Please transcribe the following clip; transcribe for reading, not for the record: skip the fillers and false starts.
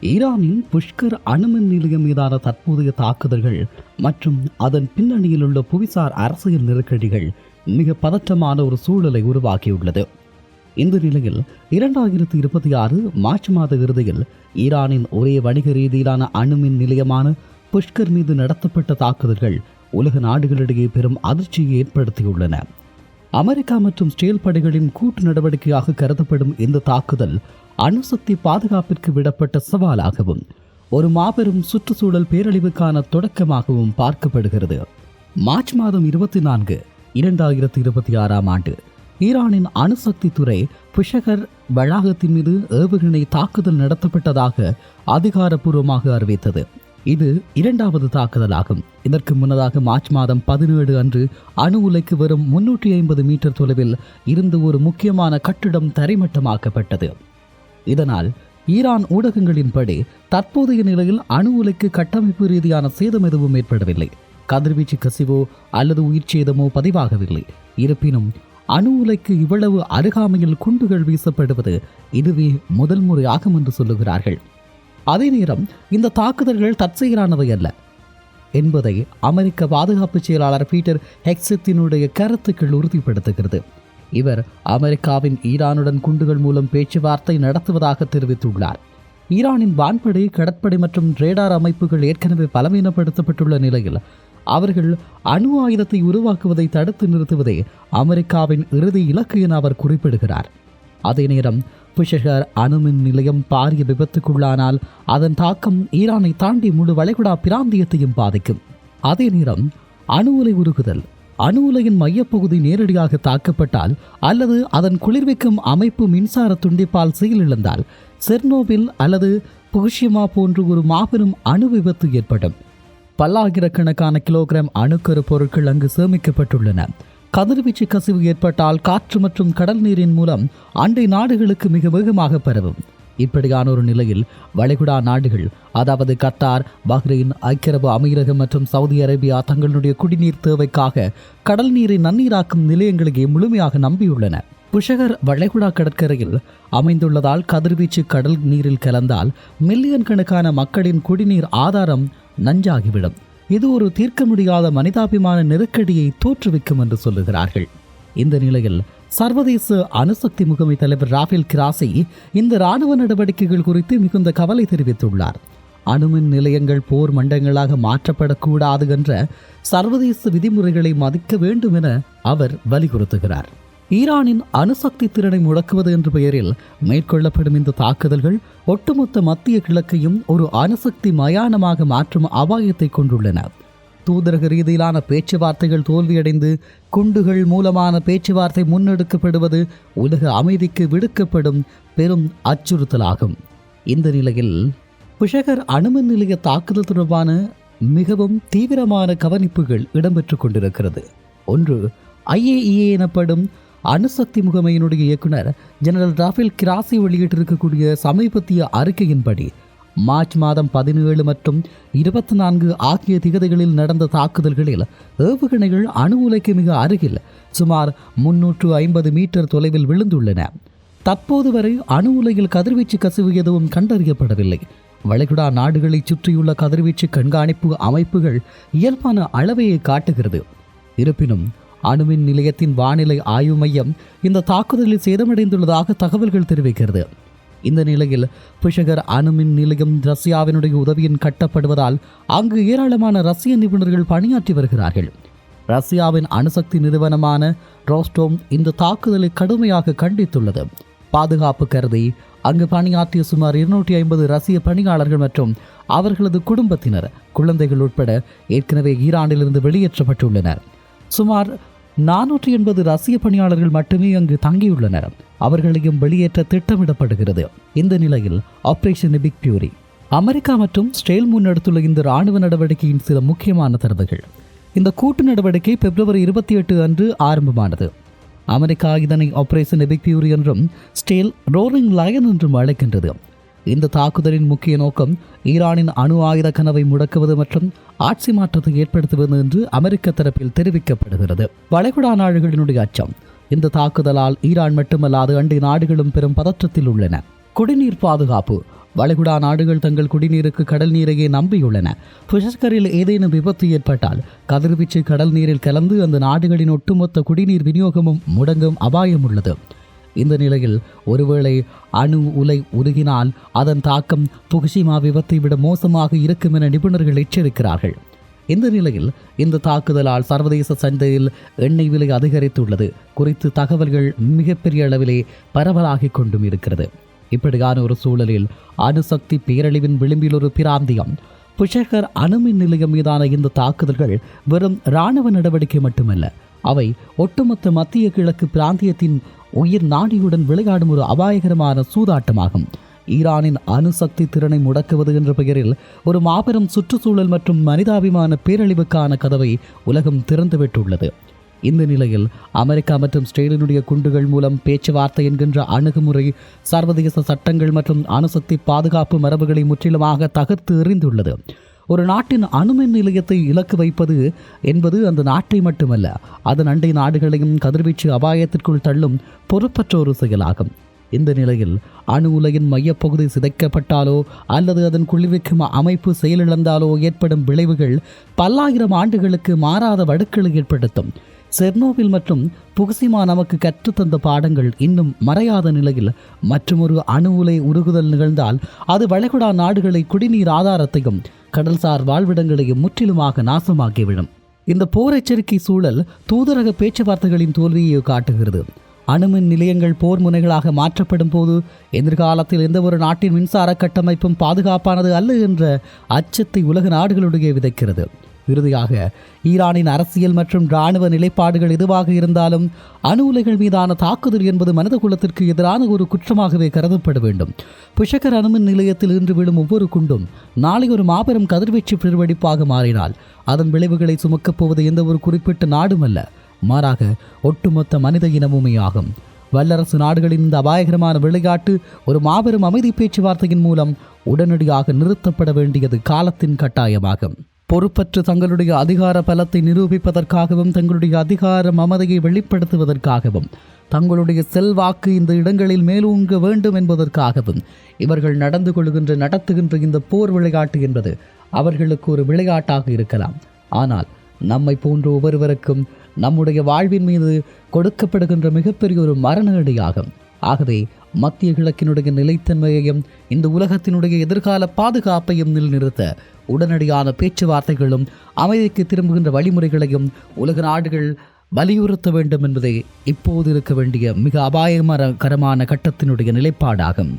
ஈரானின் புஷ்கர் அணுமின் நிலையம் மீதான தற்போதைய தாக்குதல்கள் மற்றும் அதன் பின்னணியில் உள்ள புவிசார் அரசியல் நெருக்கடிகள் மிக பதற்றமான ஒரு சூழலை உருவாக்கியுள்ளது. இந்த நிலையில் 2026 மார்ச் மாத இறுதியில் ஈரானின் ஒரே வணிக ரீதியிலான அணுமின் நிலையமான புஷ்கர் மீது நடத்தப்பட்ட தாக்குதல்கள் உலக நாடுகளிடையே பெரும் அதிர்ச்சியை ஏற்படுத்தியுள்ளன. அமெரிக்கா மற்றும் இஸ்ரேல் படைகளின் கூட்டு நடவடிக்கையாக கருதப்படும் இந்த தாக்குதல் அணுசக்தி பாதுகாப்பிற்கு விடப்பட்ட சவாலாகவும் ஒரு மாபெரும் சுற்றுச்சூழல் பேரழிவுக்கான தொடக்கமாகவும் பார்க்கப்படுகிறது. மார்ச் மாதம் 24, 2026 ஈரானின் அணுசக்தி துறை புஷகர் வளாகத்தின் மீது ஏவுகணை தாக்குதல் நடத்தப்பட்டதாக அதிகாரப்பூர்வமாக அறிவித்தது. இது இரண்டாவது தாக்குதலாகும். இதற்கு முன்னதாக மார்ச் மாதம் 17 அன்று அணு உலைக்கு வரும் 350 மீட்டர் தொலைவில் இருந்து ஒரு முக்கியமான கட்டிடம் தரைமட்டமாக்கப்பட்டது. இதனால் ஈரான் ஊடகங்களின்படி தற்போதைய நிலையில் அணு உலைக்கு கட்டமைப்பு ரீதியான சேதம் எதுவும் ஏற்படவில்லை. கதிர்வீச்சு கசிவோ அல்லது உயிர் சேதமோ பதிவாகவில்லை. இருப்பினும் அணு உலைக்கு இவ்வளவு அருகாமையில் குண்டுகள் வீசப்படுவது இதுவே முதல் முறையாகும் என்று சொல்லுகிறார்கள். அதே நேரம் இந்த தாக்குதல்கள் தற்செயலானவை அல்ல என்பதை அமெரிக்க பாதுகாப்பு செயலாளர் பீட்டர் ஹெக்ஸத்தினுடைய கருத்துக்கள் உறுதிப்படுத்துகிறது. இவர் அமெரிக்காவின் ஈரானுடன் குண்டுகள் மூலம் பேச்சுவார்த்தை நடத்துவதாக தெரிவித்துள்ளார். ஈரானின் வான்படை, கடற்படை மற்றும் ரேடார் அமைப்புகள் ஏற்கனவே பலவீனப்படுத்தப்பட்டுள்ள நிலையில் அவர்கள் அணு ஆயுதத்தை உருவாக்குவதை தடுத்து நிறுத்துவதே அமெரிக்காவின் இறுதி இலக்கு என அவர் குறிப்பிடுகிறார். அதே நேரம் புஷகர் அணுமின் நிலையம் பாரிய விபத்துக்குள்ளானால் அதன் தாக்கம் ஈரானை தாண்டி முழு வளைகுடா பிராந்தியத்தையும் பாதிக்கும். அதே நேரம் அணு உலை உருகுதல், அணு உலையின் மையப்பகுதி நேரடியாக தாக்கப்பட்டால் அல்லது அதன் குளிர்விக்கும் அமைப்பு மின்சார துண்டிப்பால் செயலிழந்தால் செர்னோபில் அல்லது புகுஷிமா போன்று ஒரு மாபெரும் அணு விபத்து ஏற்படும். பல்லாயிரக்கணக்கான கிலோகிராம் அணுக்கரு பொருட்கள் அங்கு சேமிக்கப்பட்டுள்ளன. கதிர்வீச்சு கசிவு ஏற்பட்டால் காற்று மற்றும் கடல் நீரின் மூலம் அண்டை நாடுகளுக்கு மிக வேகமாக பரவும். இப்படியான ஒரு நிலையில் வளைகுடா நாடுகள், அதாவது கத்தார், பஹ்ரைன், ஐக்கிய அரபு அமீரகம் மற்றும் சவுதி அரேபியா தங்களுடைய குடிநீர் தேவைக்காக கடல் நீரை நன்னீராக்கும் நிலையங்களையே முழுமையாக நம்பியுள்ளன. புஷகர் வளைகுடா கடற்கரையில் அமைந்துள்ளதால் கதிர்வீச்சு கடல் நீரில் கலந்தால் மில்லியன் கணக்கான மக்களின் குடிநீர் ஆதாரம் நஞ்சாகிவிடும். இது ஒரு தீர்க்க முடியாத மனிதாபிமான நெருக்கடியை தோற்றுவிக்கும் என்று சொல்லுகிறார்கள். இந்த நிலையில் சர்வதேச அணுசக்தி முகமை தலைவர் ராஃபேல் கிராசி இந்த இராணுவ நடவடிக்கைகள் குறித்து மிகுந்த கவலை தெரிவித்துள்ளார். அணுமின் நிலையங்கள் போர் மண்டங்களாக மாற்றப்படக்கூடாது என்ற சர்வதேச விதிமுறைகளை மதிக்க வேண்டும் என அவர் வலியுறுத்துகிறார். ஈரானின் அணுசக்தி திறனை முடக்குவது என்ற பெயரில் மேற்கொள்ளப்படும் இந்த தாக்குதல்கள் ஒட்டுமொத்த மத்திய கிழக்கையும் ஒரு அணுசக்தி மயானமாக மாற்றும் அபாயத்தை கொண்டுள்ளன. தூதரக ரீதியிலான பேச்சுவார்த்தைகள் தோல்வியடைந்து குண்டுகள் மூலமான பேச்சுவார்த்தை முன்னெடுக்கப்படுவது உலக அமைதிக்கு விடுக்கப்படும் பெரும் அச்சுறுத்தலாகும். இந்த நிலையில் புஷகர் அணுமின் நிலைய தாக்குதல் தொடர்பான மிகவும் தீவிரமான கவனிப்புகள் இடம்பெற்றுக் கொண்டிருக்கிறது. ஒன்று, IAEA எனப்படும் அணுசக்தி முகமையினுடைய இயக்குனர் ஜெனரல் ராஃபேல் கிராசி வெளியிட்டிருக்கக்கூடிய சமீபத்திய அறிக்கையின்படி மார்ச் மாதம் 17 மற்றும் 24 ஆகிய திகதிகளில் நடந்த தாக்குதல்களில் ஏவுகணைகள் அணு உலைக்கு மிக அருகில் சுமார் 350 மீட்டர் தொலைவில் விழுந்துள்ளன. தற்போது வரை அணு உலையில் கதிர்வீச்சு கசிவு எதுவும் கண்டறியப்படவில்லை. வளைகுடா நாடுகளை சுற்றியுள்ள கதிர்வீச்சு கண்காணிப்பு அமைப்புகள் இயல்பான அளவையை காட்டுகிறது. இருப்பினும் அணுமின் நிலையத்தின் வானிலை ஆய்வு மையம் இந்த தாக்குதலில் சேதமடைந்துள்ளதாக தகவல்கள் தெரிவிக்கிறது. இந்த நிலையில் புஷகர் அணுமின் நிலையம் ரஷ்யாவினுடைய உதவியின் கட்டப்படுவதால் அங்கு ஏராளமான ரஷ்ய நிபுணர்கள் பணியாற்றி வருகிறார்கள். ரஷ்யாவின் அணுசக்தி நிறுவனமான ரோஸ்டோம் இந்த தாக்குதலை கடுமையாக கண்டித்துள்ளது. பாதுகாப்பு கருதி அங்கு பணியாற்றிய சுமார் 250 ரஷ்ய பணியாளர்கள் மற்றும் அவர்களது குடும்பத்தினர், குழந்தைகள் உட்பட ஏற்கனவே ஈரானிலிருந்து வெளியேற்றப்பட்டுள்ளனர். சுமார் 480 ரஷ்ய பணியாளர்கள் மட்டுமே அங்கு தங்கியுள்ளனர். அவர்களையும் வெளியேற்ற திட்டமிடப்படுகிறது. இந்த நிலையில் ஆபரேஷன் பிக் ஃபியூரி, அமெரிக்கா மற்றும் இஸ்ரேல் முன்னெடுத்துள்ள இந்த இராணுவ நடவடிக்கையின் சில முக்கியமான தரவுகள். இந்த கூட்டு நடவடிக்கை பிப்ரவரி 28 அன்று ஆரம்பமானது. அமெரிக்கா இதனை ஆபரேஷன் பிக் ஃபியூரி என்றும் இஸ்ரேல் ரோரிங் லயன் என்றும் அழைக்கின்றது. இந்த தாக்குதலின் முக்கிய நோக்கம் ஈரானின் அணு ஆயுத கனவை முடக்குவது மற்றும் ஆட்சி மாற்றத்தை ஏற்படுத்துவது என்று அமெரிக்க தரப்பில் தெரிவிக்கப்படுகிறது. வளைகுடா நாடுகளினுடைய அச்சம். இந்த தாக்குதலால் ஈரான் மட்டுமல்லாது அண்டை நாடுகளும் பெரும் பதற்றத்தில் உள்ளன. குடிநீர் பாதுகாப்பு. வளைகுடா நாடுகள் தங்கள் குடிநீருக்கு கடல் நீரையே நம்பியுள்ளன. புஷக்கரில் ஏதேனும் விபத்து ஏற்பட்டால் கதிர்வீச்சு கடல் நீரில் கலந்து அந்த நாடுகளின் ஒட்டுமொத்த குடிநீர் விநியோகமும் முடங்கும் அபாயம் உள்ளது. இந்த நிலையில் ஒருவேளை அணு உலை உருகினால் அதன் தாக்கம் புகுஷிமா விபத்தை விட மோசமாக இருக்கும் என நிபுணர்கள் எச்சரிக்கிறார்கள். இந்த நிலையில் இந்த தாக்குதலால் சர்வதேச சந்தையில் எண்ணெய் விலை அதிகரித்துள்ளது குறித்து தகவல்கள் மிகப்பெரிய அளவிலே பரவலாகிக் கொண்டும் இருக்கிறது. இப்படியான ஒரு சூழலில் அணுசக்தி பேரழிவின் விளிம்பில் ஒரு பிராந்தியம். புஷகர் அணுமின் நிலையம் மீதான இந்த தாக்குதல்கள் வெறும் இராணுவ நடவடிக்கை மட்டுமல்ல, அவை ஒட்டுமொத்த மத்திய கிழக்கு பிராந்தியத்தின் உயிர் நாடியுடன் விளையாடும் ஒரு அபாயகரமான சூதாட்டமாகும். ஈரானின் அணுசக்தி திறனை முடக்குவது என்ற பெயரில் ஒரு மாபெரும் சுற்றுச்சூழல் மற்றும் மனிதாபிமான பேரழிவுக்கான கதவை உலகம் திறந்துவிட்டுள்ளது. இந்த நிலையில் அமெரிக்கா மற்றும் இஸ்ரேலினுடைய குண்டுகள் மூலம் பேச்சுவார்த்தை என்கின்ற அணுகுமுறை சர்வதேச சட்டங்கள் மற்றும் அணுசக்தி பாதுகாப்பு மரபுகளை முற்றிலுமாக தகர்த்து எறிந்துள்ளது. ஒரு நாட்டின் அணுமின் நிலையத்தை இலக்கு வைப்பது என்பது அந்த நாட்டை மட்டுமல்ல, அதன் அண்டை நாடுகளையும் கதிர்வீச்சு அபாயத்திற்குள் தள்ளும் பொறுப்பற்ற ஒரு செயலாகும். இந்த நிலையில் அணு உலையின் மையப்பகுதி சிதைக்கப்பட்டாலோ அல்லது அதன் குளிர்விக்கும் அமைப்பு செயலிழந்தாலோ ஏற்படும் விளைவுகள் பல்லாயிரம் ஆண்டுகளுக்கு மாறாத வடுக்களை ஏற்படுத்தும். செர்னோவில் மற்றும் புகுசிமா நமக்கு கற்றுத்தந்த பாடங்கள் இன்னும் மறையாத நிலையில் மற்றொரு அணு உலை உருகுதல் நிகழ்ந்தால் அது வளைகுடா நாடுகளை குடிநீர் ஆதாரத்தையும் கடல்சார் வாழ்விடங்களையும் முற்றிலுமாக நாசமாக்கிவிடும். இந்த போர் எச்சரிக்கை சூழல் தூதரக பேச்சுவார்த்தைகளின் தோல்வியை காட்டுகிறது. அணுமின் நிலையங்கள் போர் முனைகளாக மாற்றப்படும் போது எதிர்காலத்தில் எந்த ஒரு நாட்டின் மின்சார கட்டமைப்பும் பாதுகாப்பானது அல்ல என்ற அச்சத்தை உலக நாடுகளிடையே விதைக்கிறது. இறுதியாக ஈரானின் அரசியல் மற்றும் இராணுவ நிலைப்பாடுகள் எதுவாக இருந்தாலும் அணு உலைகள் மீதான தாக்குதல் என்பது மனித குலத்திற்கு எதிரான ஒரு குற்றமாகவே கருதப்பட வேண்டும். புஷகர் அணுமின் நிலையத்தில் இன்று விழும் ஒவ்வொரு குண்டும் நாளை ஒரு மாபெரும் கதிர்வீச்சு பெருவெடிப்பாக மாறினால் அதன் விளைவுகளை சுமக்கப் போவது எந்த ஒரு குறிப்பிட்ட நாடும் அல்ல, மாறாக ஒட்டுமொத்த மனித இனமுமே ஆகும். வல்லரசு நாடுகளின் இந்த அபாயகரமான விளையாட்டு ஒரு மாபெரும் அமைதி பேச்சுவார்த்தையின் மூலம் உடனடியாக நிறுத்தப்பட வேண்டியது காலத்தின் கட்டாயமாகும். பொறுப்பற்று தங்களுடைய அதிகார பலத்தை நிரூபிப்பதற்காகவும் தங்களுடைய அதிகார மமதையை வெளிப்படுத்துவதற்காகவும் தங்களுடைய செல்வாக்கு இந்த இடங்களில் மேலோங்க வேண்டும் என்பதற்காகவும் இவர்கள் நடத்துகின்ற இந்த போர் விளையாட்டு என்பது அவர்களுக்கு ஒரு விளையாட்டாக இருக்கலாம். ஆனால் நம்மை போன்ற ஒவ்வொருவருக்கும் நம்முடைய வாழ்வின் மீது கொடுக்கப்படுகின்ற மிகப்பெரிய ஒரு மரணடியாகும். ஆகவே மத்திய கிழக்கினுடைய நிலைத்தன்மையையும் இந்த உலகத்தினுடைய எதிர்கால பாதுகாப்பையும் நிலைநிறுத்த உடனடியான பேச்சுவார்த்தைகளும் அமைதிக்கு திரும்புகின்ற வழிமுறைகளையும் உலக நாடுகள் வலியுறுத்த வேண்டும் என்பதே இப்போது இருக்க வேண்டிய மிக அபாயகரமான கட்டத்தினுடைய நிலைப்பாடாகும்.